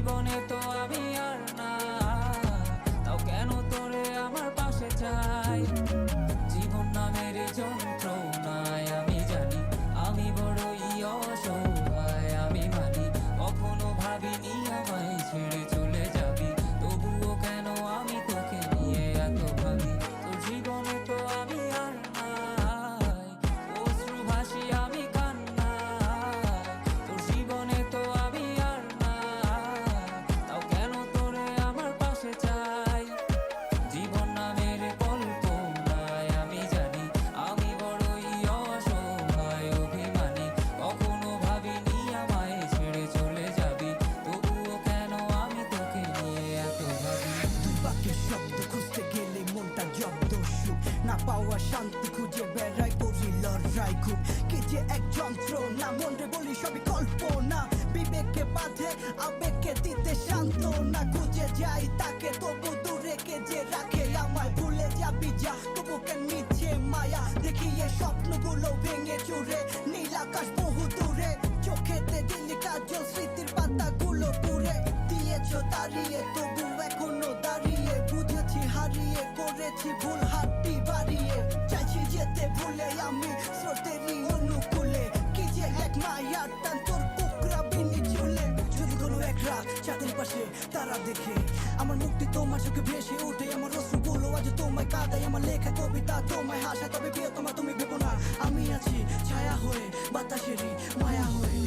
জীবনে তো আমি আর না, তাও কেন তোরে আমার পাশে চাই। জীবন নামের যন্ত্রণায় আমি জানি আমি বড়ই অসহায়, আমি মানি কখনো ভাবিনি আমায় ছেড়ে চলে যাবি, তবুও কেন আমি তোকে নিয়ে এত ভাবি। তোর জীবনে তো আমি আর নাই, অশ্রু ভাসি আমি কান্নায়। তোর জীবনে তো আমি আর নাই, তাও কেন তোরে আমার পাশে চাই। জীবন নামের কল্পনায় আমি জানি আমি বড়ই অসহায়, অভিমানী কখনো ভাবিনি আমায় ছেড়ে চলে যাবি, তবুও কেন আমি তোকে নিয়ে এত ভাবি। দুই বাক্যের শব্দ খুঁজতে গেলে মনটা জব্দ, সুখ না পাওয়া শান্তি খুঁজে বেড়াই, করি লড়াই খুব কি যে এক যন্ত্রণা। মনরে বলি সবই কল্পনা, বিবেককে বাঁধে আবেগকে দিতে শান্তনা। খুঁজে যাই তাকে তবু দূরে কে যে রাখে আমায়, ভুলে যাবি যা তবু কেন মিছে মায়া দেখিয়ে স্বপ্নগুলো ভেঙে চুরে। নীল আকাশ বহু দূরে, চোখেতে দিলি কাজল স্মৃতির পাতাগুলো পুড়ে দিয়েছো দাঁড়িয়ে, তবু এখনো দাঁড়িয়ে বুঝেছি হারিয়ে করেছি ভুল, হাতটি বাড়িয়ে চাইছি যেতে ভুলে আমি স্রোতেরই অনুকূলে। কি যে এক মায়ার টান তোর কুকরা বিনি ঝুলে, যদি কোনো এক রাত চাঁদের পাশে তারা দেখে আমার মুক্তি তোমার চোখে ভেসে ওঠে। আমার অশ্রুগুলো আজ তোমায় কাঁদায়, আমার লেখা কবিতা তোমায় হাসা, তবে প্রিয় তোমার তুমি ভেবো না আমি আছি ছায়া হয়ে বাতাসেরই মায়া হয়ে।